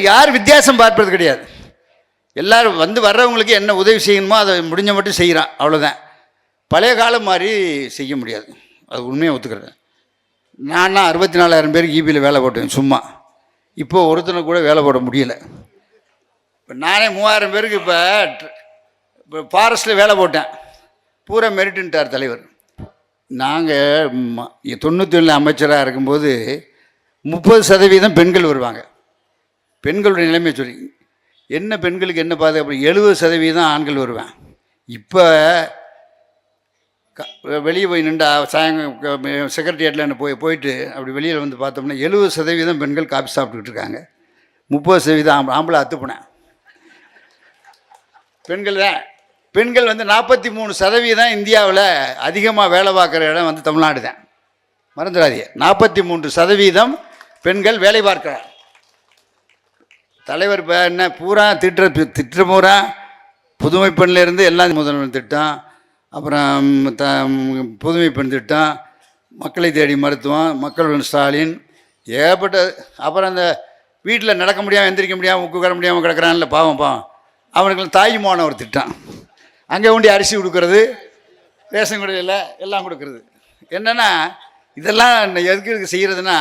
யார் வித்தியாசம் பார்ப்பது கிடையாது. எல்லோரும் வந்து வர்றவங்களுக்கு என்ன உதவி செய்யணுமோ அதை முடிஞ்ச மட்டும் செய்கிறான், அவ்வளோதான். பழைய காலம் மாதிரி செய்ய முடியாது, அது உண்மையை ஒத்துக்கிறேன். நான் 64,000 பேருக்கு ஈபியில் வேலை போட்டேன் சும்மா. இப்போது ஒருத்தனை கூட வேலை போட முடியலை. இப்போ நானே 3000 பேருக்கு இப்போ ஃபாரஸ்ட்டில் வேலை போட்டேன், பூரா மெரிட்டுன்ட்டார் தலைவர். நாங்கள் 97 அமைச்சராக இருக்கும்போது 30% பெண்கள் வருவாங்க. பெண்களுடைய நிலைமை சொல்லி என்ன பெண்களுக்கு என்ன பாதுகாப்பு, 70% ஆண்கள் வருவேன். இப்போ வெளியே போய் நின்றா சாயங்காலம் செக்ரட்டரியேட்டில் என்ன போயிட்டு அப்படி வெளியில் வந்து பார்த்தோம்னா 70% பெண்கள் காப்பி சாப்பிட்டுக்கிட்டு இருக்காங்க, 30% ஆம்பளை அத்துப்புனேன். பெண்கள் தான். பெண்கள் வந்து 43% இந்தியாவில் அதிகமாக வேலை பார்க்குற இடம் வந்து தமிழ்நாடு தான், மறந்துடாதீங்க. 43% பெண்கள் வேலை பார்க்கிறார். தலைவர் இப்போ என்ன பூரா திட்ட பூரா புதுமை பெண்ணிலேருந்து எல்லாம் முதல்வர் திட்டம், அப்புறம் புதுமை பெண் திட்டம், மக்களை தேடி மருத்துவம், மக்கள் ஸ்டாலின், ஏகப்பட்ட. அப்புறம் அந்த வீட்டில் நடக்க முடியாமல் எந்திரிக்க முடியாமல் உட்கார முடியாமல் கிடக்கிறான்ல பாவம், அவனுக்கு தாய்மான ஒரு திட்டம். அங்கே கொண்டு அரிசி கொடுக்கறது, ரேஷன் கடையில் எல்லாம் கொடுக்கறது. என்னென்னா இதெல்லாம் எதுக்கு செய்கிறதுனா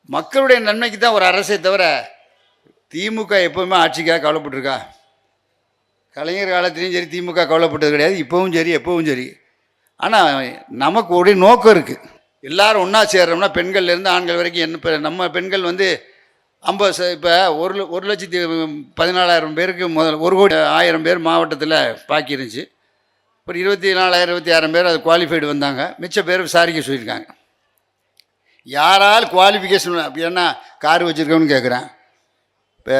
மக்களுடைய நன்மைக்கு தான் ஒரு அரசை தவிர திமுக எப்போவுமே ஆட்சிக்காக கவலைப்பட்டிருக்கா? கலைஞர் காலத்துலேயும் சரி திமுக கவலைப்பட்டது கிடையாது, இப்போவும் சரி எப்போவும் சரி. ஆனால் நமக்கு ஒரு நோக்கம் இருக்குது. எல்லோரும் ஒன்றா சேர்றோம்னா பெண்கள்லேருந்து ஆண்கள் வரைக்கும் என்ன. இப்போ நம்ம பெண்கள் வந்து 50 இப்போ 1,14,000 பேருக்கு முதல்ல 1,00,000 பேர் மாவட்டத்தில் பாக்கி இருந்துச்சு. ஒரு 24,000 26,000 பேர் அது குவாலிஃபைடு வந்தாங்க, மிச்ச பேர் விசாரிக்க சொல்லியிருக்காங்க. யாரால் குவாலிஃபிகேஷன் அப்படி என்ன கார் வச்சுருக்கோன்னு கேட்குறேன். இப்போ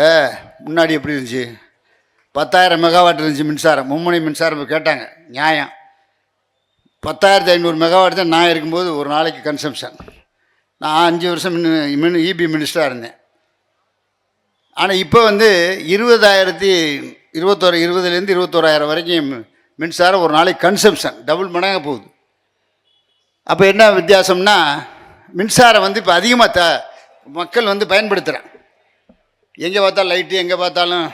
முன்னாடி எப்படி இருந்துச்சு, 10,000 மெகாவாட் இருந்துச்சு மின்சாரம், மும்முனை மின்சாரம் கேட்டாங்க, நியாயம். 10,500 மெகாவாட் தான் நான் இருக்கும்போது ஒரு நாளைக்கு கன்சம்ஷன். நான் 5 வருஷம் இபி மினிஸ்டராக இருந்தேன். ஆனால் இப்போ வந்து 20,000 20,000 21,000 வரைக்கும் மின்சாரம் ஒரு நாளைக்கு கன்சம்ஷன் டபுள் மடங்காக போகுது. அப்போ என்ன வித்தியாசம்னா மின்சாரம் வந்து இப்போ அதிகமாக மக்கள் வந்து பயன்படுத்துகிறேன். எங்கே பார்த்தாலும் லைட்டு, எங்கே பார்த்தாலும்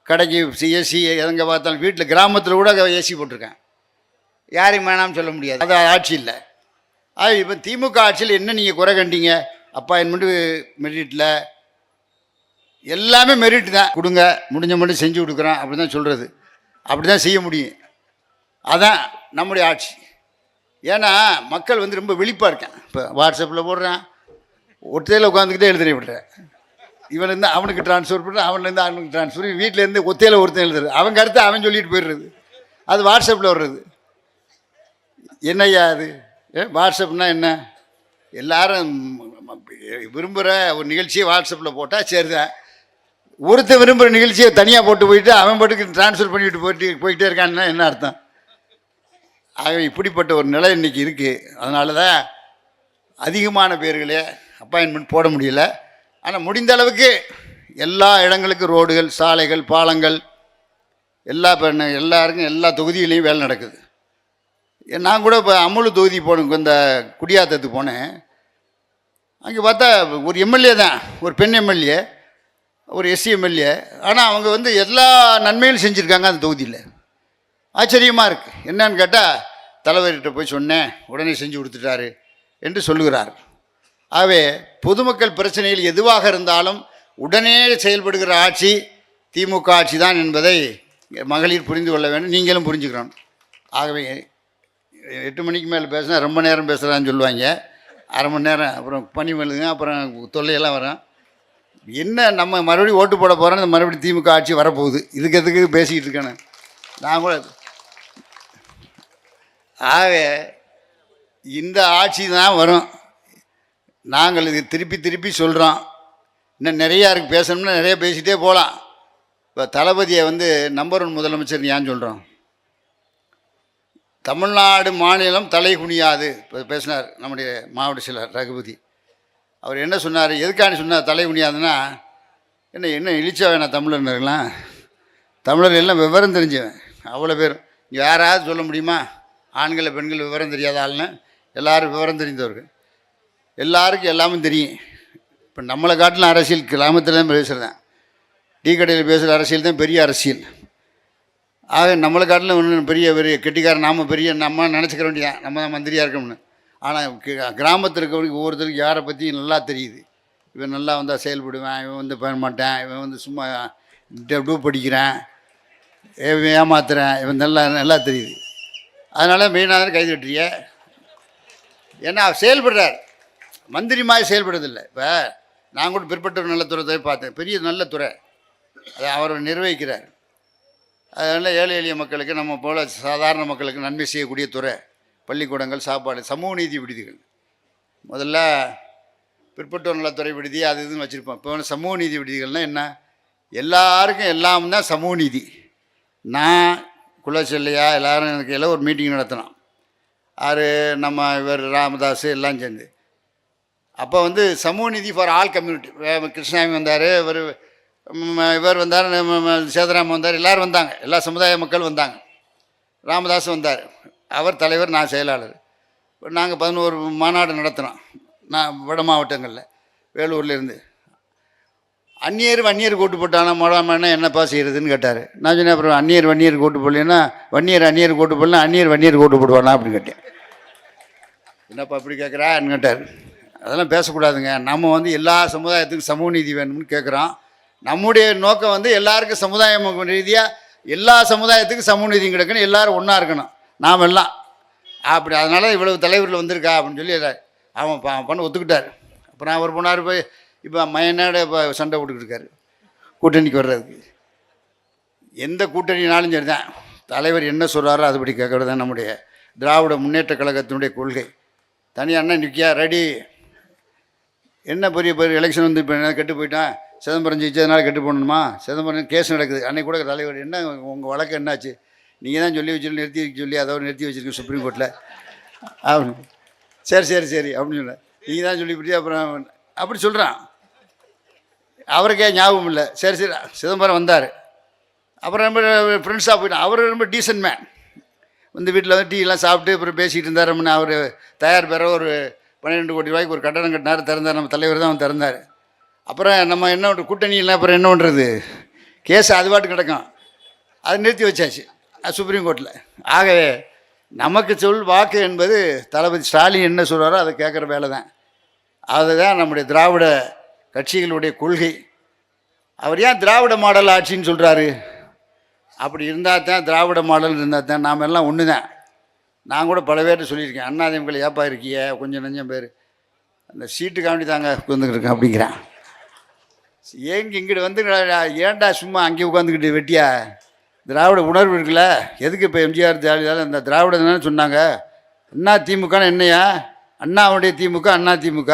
கடைக்கு ஏசி, எங்கே பார்த்தாலும் வீட்டில் கிராமத்தில் கூட ஏசி போட்டிருக்கேன். யாரையும் வேணாம்னு சொல்ல முடியாது, அது ஆட்சி இல்லை. இப்போ திமுக ஆட்சியில் என்ன நீங்கள் குறை கண்டீங்க? அப்பாயின்மெண்ட்டு மெரிட்டில் எல்லாமே மெரிட் தான், கொடுங்க முடிஞ்ச மட்டும் செஞ்சு கொடுக்குறேன் அப்படி தான் சொல்கிறது. அப்படி தான் செய்ய முடியும், அதான் நம்முடைய ஆட்சி. ஏன்னா மக்கள் வந்து ரொம்ப விழிப்பாக இருக்கேன். இப்போ வாட்ஸ்அப்பில் போடுறேன், ஒத்தையில் உட்காந்துக்கிட்டே எழுதுறேன், விடுறேன். இவன்லேருந்து அவனுக்கு ட்ரான்ஸ்ஃபர் பண்ணுறேன், அவன்லேருந்து அவனுக்கு ட்ரான்ஸ்ஃபர், வீட்டிலேருந்து ஒத்தையில் ஒருத்தன் எழுதுறது, அவன் கருத்தை அவன் சொல்லிட்டு போயிடுறது, அது வாட்ஸ்அப்பில் வர்றது. என்னையா அது வாட்ஸ்அப்னா என்ன? எல்லாரும் விரும்புகிற ஒரு நிகழ்ச்சியை வாட்ஸ்அப்பில் போட்டால் சரிதான். ஒருத்தர் விரும்புகிற நிகழ்ச்சியை தனியாக போட்டு போயிட்டு அவன் பாட்டுக்கு ட்ரான்ஸ்ஃபர் பண்ணிட்டு போயிட்டே இருக்கான்னா என்ன அர்த்தம்? ஆக இப்படிப்பட்ட ஒரு நிலை இன்றைக்கி இருக்குது. அதனால தான் அதிகமான பேர்களே அப்பாயின்மெண்ட் போட முடியல. ஆனால் முடிந்த அளவுக்கு எல்லா இடங்களுக்கும் ரோடுகள், சாலைகள், பாலங்கள் எல்லாருக்கும் எல்லா தொகுதியிலையும் வேலை நடக்குது. நான் கூட இப்போ அமுல் தொகுதி போனேன், இந்த குடியாத்தத்துக்கு போனேன். அங்கே பார்த்தா ஒரு எம்எல்ஏ தான், ஒரு பெண் எம்எல்ஏ, ஒரு எஸ்சி எம்எல்ஏ. ஆனால் அவங்க வந்து எல்லா நன்மைகளும் செஞ்சுருக்காங்க அந்த தொகுதியில். ஆச்சரியமாக இருக்குது. என்னன்னு கேட்டால் தலைவர்கிட்ட போய் சொன்னேன், உடனே செஞ்சு கொடுத்துட்டாரு என்று சொல்லுகிறார். ஆகவே பொதுமக்கள் பிரச்சனைகள் எதுவாக இருந்தாலும் உடனே செயல்படுகிற ஆட்சி திமுக ஆட்சி தான் என்பதை மகளிர் புரிந்து கொள்ள வேண்டும், நீங்களும் புரிஞ்சுக்கிறோம். ஆகவே 8 மணிக்கு மேலே பேசினா ரொம்ப நேரம் பேசுகிறான்னு சொல்லுவாங்க. அரை மணி நேரம், அப்புறம் பனி மெழுதுங்க, அப்புறம் தொல்லையெல்லாம் வரும். என்ன நம்ம மறுபடியும் ஓட்டு போட போகிறோம், இந்த மறுபடியும் திமுக ஆட்சி வரப்போகுது, இதுக்கு எதுக்கு பேசிக்கிட்டு இருக்கேன்னு நான் கூட. ஆகவே இந்த ஆட்சி தான் வரும். நாங்கள் இது திருப்பி திருப்பி சொல்கிறோம். இன்னும் நிறையா இருக்குது, பேசணும்னா நிறைய பேசிகிட்டே போகலாம். இப்போ தளபதியை வந்து நம்பர் 1 முதலமைச்சர் ஏன் சொல்கிறோம்? தமிழ்நாடு மாநிலம் தலை குனியாது. இப்போ பேசினார் நம்முடைய மாவட்ட செயலர் ரகுபதி. அவர் என்ன சொன்னார், எதுக்காண்டி சொன்னார் தலை குனியாதுன்னா, என்ன இழிச்சா வேணாம் தமிழர்லாம்? தமிழர் எல்லாம் விவரம் தெரிஞ்சவன் அவ்வளோ பேர். இங்கே யாராவது சொல்ல முடியுமா ஆண்களை பெண்கள் விவரம் தெரியாத ஆள்னு? எல்லோரும் விவரம் தெரிந்தவர்கள், எல்லாருக்கும் எல்லாமே தெரியும். இப்போ நம்மளை காட்டிலும் அரசியல் கிராமத்தில் தான் பேசுகிறேன். டீ கடையில் பேசுகிற அரசியல் தான் பெரிய அரசியல். ஆக நம்மளை காட்டிலும் ஒன்று பெரிய பெரிய கெட்டிக்காரன் நாம் பெரிய நம்ம நினச்சிக்க வேண்டியதான், நம்ம தான் மந்திரியாக இருக்கோம்னு. ஆனால் கிராமத்தில் இருக்கிறவங்களுக்கு ஒவ்வொருத்தருக்கு யாரை பற்றியும் நல்லா தெரியுது. இவன் நல்லா வந்தால் செயல்படுவேன், இவன் வந்து பண்ண மாட்டேன், இவன் வந்து சும்மா டூ படிக்கிறேன், இவன் ஏமாத்துறேன், இவன் நல்லா தெரியுது. அதனால் மெயினாக கைது கட்டுறிய. ஏன்னா அவர் செயல்படுறார், மந்திரி மாதிரி செயல்படுறதில்லை. இப்போ நான் கூட பிற்பட்ட நலத்துறை பார்த்தேன், பெரிய நல்ல துறை, அதை அவர் நிர்வகிக்கிறார். அதனால் ஏழை எளிய மக்களுக்கு, நம்ம போல் சாதாரண மக்களுக்கு நன்மை செய்யக்கூடிய துறை. பள்ளிக்கூடங்கள், சாப்பாடு, சமூக நீதி விடுதிகள். முதல்ல பிற்பட்டோர் நலத்துறை விடுதி அது இதுன்னு வச்சுருப்போம். இப்போ சமூக நீதி விடுதிகள்னால் என்ன? எல்லாருக்கும் எல்லாம் தான் சமூக நீதி. நான் குலச்செல்லையா எல்லோரும் எனக்கு எல்லாம் ஒரு மீட்டிங் நடத்தினோம். நம்ம இவர் ராமதாஸ் எல்லாம் சேர்ந்து. அப்போ வந்து சமூக நீதி ஃபார் ஆல் கம்யூனிட்டி. கிருஷ்ணாமி வந்தார், இவர் வந்தார், சேதராமன் வந்தார், எல்லோரும் வந்தாங்க, எல்லா சமுதாய மக்கள் வந்தாங்க. ராமதாஸ் வந்தார், அவர் தலைவர், நான் செயலாளர். நாங்கள் 11 மாநாடு நடத்தினோம். நான் வட மாவட்டங்களில் வேலூர்லேருந்து. அந்நியர் ஓட்டு போட்டானா மொழாமன்னா என்னப்பா செய்கிறதுன்னு கேட்டார். நான் சொன்னேன், அப்புறம் வன்னியர் ஓட்டு போடலன்னா அந்நியர் ஓட்டு போடலாம், வன்னியர் ஓட்டு போடுவானா அப்படின்னு கேட்டேன். என்னப்பா அப்படி கேட்குறான்னு கேட்டார். அதெல்லாம் பேசக்கூடாதுங்க, நம்ம வந்து எல்லா சமுதாயத்துக்கும் சமூக நீதி வேணும்னு கேட்குறோம். நம்முடைய நோக்கம் வந்து எல்லாருக்கும் சமுதாயம் ரீதியாக எல்லா சமுதாயத்துக்கும் சமூக நீதி கிடைக்கணும், எல்லோரும் ஒன்றா இருக்கணும், நாம் எல்லாம் அப்படி. அதனால் இவ்வளவு தலைவர்கள் வந்திருக்கா அப்படின்னு சொல்லி அவன் பண்ண ஒத்துக்கிட்டார். அப்புறம் அவர் போனார் போய் இப்போ மயனாட இப்போ சண்டை போட்டுக்கிட்டு இருக்காரு கூட்டணிக்கு வர்றதுக்கு. எந்த கூட்டணினாலும் சரி தான், தலைவர் என்ன சொல்கிறாரோ அதுபடி கேட்குறது தான் நம்முடைய திராவிட முன்னேற்ற கழகத்தினுடைய கொள்கை. தனியாக அண்ணன் நிற்கியா ரெடி, என்ன பெரிய எலெக்ஷன் வந்து இப்போ என்ன கெட்டு போயிட்டான், சிதம்பரம் ஜெயிச்சதுனால கெட்டு போகணுமா? சிதம்பரம் கேஸ் நடக்குது. அன்னைக்கு கூட தலைவர் என்ன உங்கள் வழக்கு என்னாச்சு, நீங்கள் தான் சொல்லி வச்சு நிறுத்தி வைக்க சொல்லி அதோட நிறுத்தி வச்சுருக்கீங்க சுப்ரீம் கோர்ட்டில் அப்படின்னு. சரி அப்படின்னு சொல்ல, நீங்கள் தான் சொல்லிவிட்டு அப்புறம் அப்படி சொல்கிறான். அவருக்கே ஞாபகம் இல்லை. சரி சிதம்பரம் வந்தார், அப்புறம் ரொம்ப ஃப்ரெண்ட்ஸாக போயிட்டான். அவர் ரொம்ப டீசன்ட் மேன். வந்து வீட்டில் வந்து டீலாம் சாப்பிட்டு அப்புறம் பேசிகிட்டு இருந்தார். அவர் தயார் பெற ஒரு 12 கோடி ரூபாய்க்கு ஒரு கட்டடம் கட்டினார், திறந்தார். நம்ம தலைவர் தான் அவன் திறந்தார். அப்புறம் நம்ம என்ன கூட்டணியில் அப்புறம் என்ன பண்ணுறது, கேஸ் அது பாட்டு கிடக்கும், அதை நிறுத்தி வச்சாச்சு சுப்ரீம் கோர்ட்டில். ஆகவே நமக்கு வாக்கு என்பது தளபதி ஸ்டாலின் என்ன சொல்கிறாரோ அதை கேட்குற வேலை தான். அதுதான் நம்முடைய திராவிட கட்சிகளுடைய கொள்கை. அவர் ஏன் திராவிட மாடல் ஆட்சின்னு சொல்கிறாரு? அப்படி இருந்தால் தான், திராவிட மாடல் இருந்தால் தான் நாம் எல்லாம் ஒன்று தான். நான் கூட பல பேர்கிட்ட சொல்லியிருக்கேன், அண்ணாதிமுக ஏப்பா இருக்கிய கொஞ்சம் நஞ்சம் பேர் அந்த சீட்டு காண்டி தாங்க உட்காந்துக்கிட்டு அப்படிங்கிறான். இங்கிட்டு வந்து ஏன்டா சும்மா அங்கே உட்காந்துக்கிட்டு வெட்டியா? திராவிட உணர்வு இருக்குல்ல, எதுக்கு இப்போ எம்ஜிஆர் ஜாலியாக அந்த திராவிட தானே சொன்னாங்க. அண்ணா திமுகன்னு என்னையா? அண்ணாவுடைய திமுக, அண்ணா திமுக.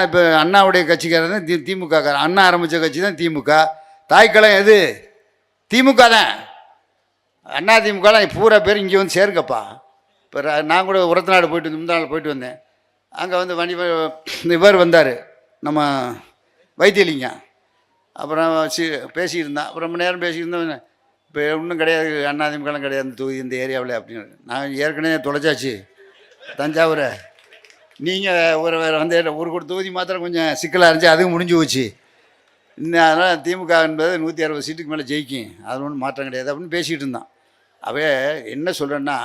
இப்போ அண்ணாவுடைய கட்சிக்காரன் திமுக காரன், அண்ணா ஆரம்பித்த கட்சி தான் திமுக. தாய்க்களம் எது? திமுக தான். அண்ணா திமுகலாம் பூரா பேர் இங்கே வந்து சேருங்கப்பா. இப்போ நான் கூட உரத்தநாடு போயிட்டு முந்தா நாள் போயிட்டு வந்தேன். அங்கே வந்து இவர் வந்தார், நம்ம வைத்தியலிங்க. அப்புறம் பேசியிருந்தான். அப்புறம் ரொம்ப நேரம் பேசியிருந்தோம். இப்போ ஒன்றும் கிடையாது, அண்ணாதிமுகலாம் கிடையாது இந்த தொகுதி இந்த ஏரியாவில் அப்படின்னு. நான் ஏற்கனவே தொலைச்சாச்சு தஞ்சாவூரை. நீங்கள் ஒரு வந்து ஒரு தொகுதி மாத்திரம் கொஞ்சம் சிக்கலாக இருந்துச்சு, அதுவும் முடிஞ்சு போச்சு. இந்த அதனால் திமுக என்பது 160 சீட்டுக்கு மேலே ஜெயிக்கும், அது ஒன்றும் மாற்றம் கிடையாது அப்படின்னு பேசிகிட்டு இருந்தான். அவே என்ன சொல்கிறேன்னா,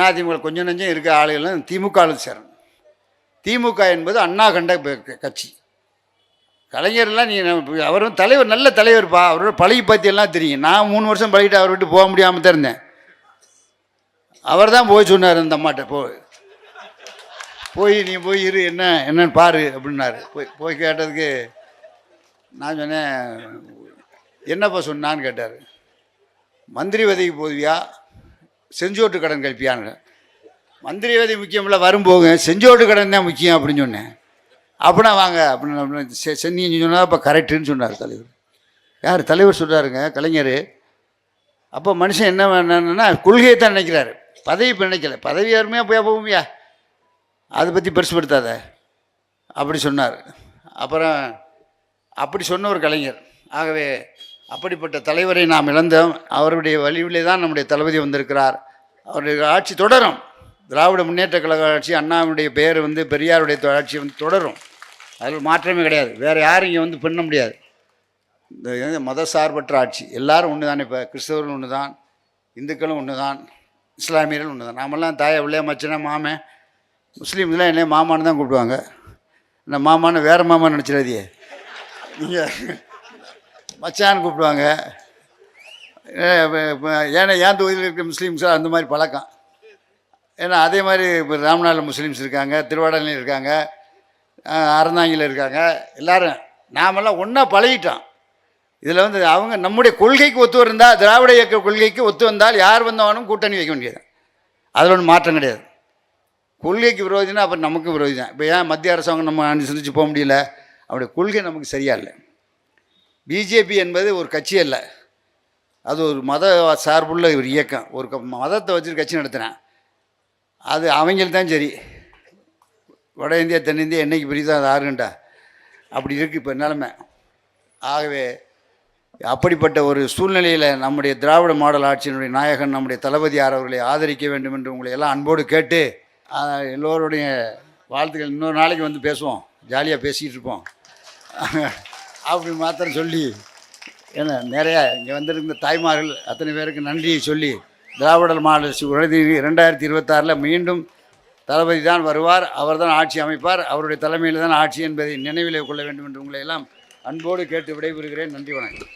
அதிமுக கொஞ்சம் நஞ்சம் இருக்க ஆளுகளும் திமுக சேரணும். திமுக என்பது அண்ணா கண்ட கட்சி. கலைஞர்லாம் அவரும் தலைவர், நல்ல தலைவர்ப்பா, அவரோட பழகி பற்றியெல்லாம் தெரியும். நான் 3 வருஷம் பழகிட்டு அவர் விட்டு போக முடியாமல் தான் இருந்தேன். அவர் தான் போய் சொன்னார் அந்த அம்மாட்ட, போய் நீ போய் இரு, என்னன்னு பாரு அப்படின்னாரு. போய் கேட்டதுக்கு நான் சொன்னேன், என்னப்பா சொன்னான்னு கேட்டார். மந்திரி பதவிக்கு போதுவியா, செஞ்சோட்டு கடன் கழிப்பியான்னு. மந்திரி பதவி முக்கியமில்ல, வரும்போங்க செஞ்சோட்டு கடன் தான் முக்கியம் அப்படின்னு சொன்னேன். அப்படின்னா வாங்க அப்படின்னு செஞ்சு சொன்னால் அப்போ கரெக்டுன்னு சொன்னார் தலைவர். யார் தலைவர் சொல்கிறாருங்க, கலைஞர். அப்போ மனுஷன் என்ன வேணுன்னா கொள்கையை தான் நினைக்கிறாரு, பதவி இப்போ நினைக்கல. பதவி யாருமே போகுமையா, அதை பற்றி பெருசுப்படுத்தாத அப்படி சொன்னார். அப்புறம் அப்படி சொன்ன ஒரு கலைஞர். ஆகவே அப்படிப்பட்ட தலைவரை நாம் இழந்தோம். அவருடைய வழிவிலே தான் நம்முடைய தளபதி வந்திருக்கிறார். அவருடைய ஆட்சி தொடரும். திராவிட முன்னேற்ற கழக ஆட்சி, அண்ணாவுடைய பெயர் பெரியாருடைய ஆட்சி தொடரும். அதில் மாற்றமே கிடையாது. வேறு யாரும் இங்கே பண்ண முடியாது. இந்த மத சார்பற்ற ஆட்சி. எல்லாரும் ஒன்று தான். இப்போ கிறிஸ்தவர்கள் ஒன்று தான், இந்துக்களும் ஒன்று தான், இஸ்லாமியர்கள் ஒன்று தான். நாமெல்லாம் தாயை உள்ளே மச்சனா மாமன், முஸ்லீம்லாம் என்ன மாமான்னு தான் கூப்பிடுவாங்க. இந்த மாமான்னு வேறு மாமான்னு நினச்சிடாதியே, நீங்கள் மச்சான்னு கூப்பிடுவாங்க. ஏன்னா ஏன் தொகுதியில் இருக்கிற முஸ்லீம்ஸாக அந்த மாதிரி பழக்கம். ஏன்னா அதே மாதிரி இப்போ ராமநாட்டில் முஸ்லீம்ஸ் இருக்காங்க, திருவாடனையில் இருக்காங்க, அறந்தாங்கியில் இருக்காங்க. எல்லோரும் நாமெல்லாம் ஒன்றா பழகிட்டோம். இதில் அவங்க நம்முடைய கொள்கைக்கு ஒத்து வந்தால், திராவிட இயக்க கொள்கைக்கு ஒத்து வந்தால் யார் வந்தவனும் கூட்டணி வைக்க வேண்டியது. அதில் ஒன்றும் மாற்றம் கிடையாது. கொள்கைக்கு விரோதினா அப்போ நமக்கு விரோதி தான். இப்போ ஏன் மத்திய அரசாங்கம் நம்ம அனுசரித்து போக முடியல, அவருடைய கொள்கை நமக்கு சரியா இல்லை. பிஜேபி என்பது ஒரு கட்சி அல்ல, அது ஒரு மத சார்புள்ள ஒரு இயக்கம். ஒரு மதத்தை வச்சுட்டு கட்சி நடத்துகிறேன், அது அவங்களுக்கு தான் சரி. வட இந்தியா தென்னிந்தியா என்றைக்கு பிரியுதோ அது ஆறுகண்டா அப்படி இருக்குது இப்போ நிலைமை. ஆகவே அப்படிப்பட்ட ஒரு சூழ்நிலையில் நம்முடைய திராவிட மாடல் ஆட்சியினுடைய நாயகன் நம்முடைய தளபதியார் அவர்களை ஆதரிக்க வேண்டும் என்று உங்களை எல்லாம் அன்போடு கேட்டு, எல்லோருடைய வாழ்த்துக்கள். இன்னொரு நாளைக்கு பேசுவோம், ஜாலியாக பேசிகிட்டு இருப்போம் அப்படி மாத்திரம் சொல்லி, ஏன்னா நிறையா இங்கே வந்திருந்த தாய்மார்கள் அத்தனை பேருக்கு நன்றியை சொல்லி, திராவிட மாடல் 2026 மீண்டும் தளபதி தான் வருவார், அவர் தான் ஆட்சி அமைப்பார், அவருடைய தலைமையில் தான் ஆட்சி என்பதை நினைவிலே கொள்ள வேண்டும் என்று உங்களை எல்லாம் அன்போடு கேட்டு விடைபெறுகிறேன். நன்றி, வணக்கம்.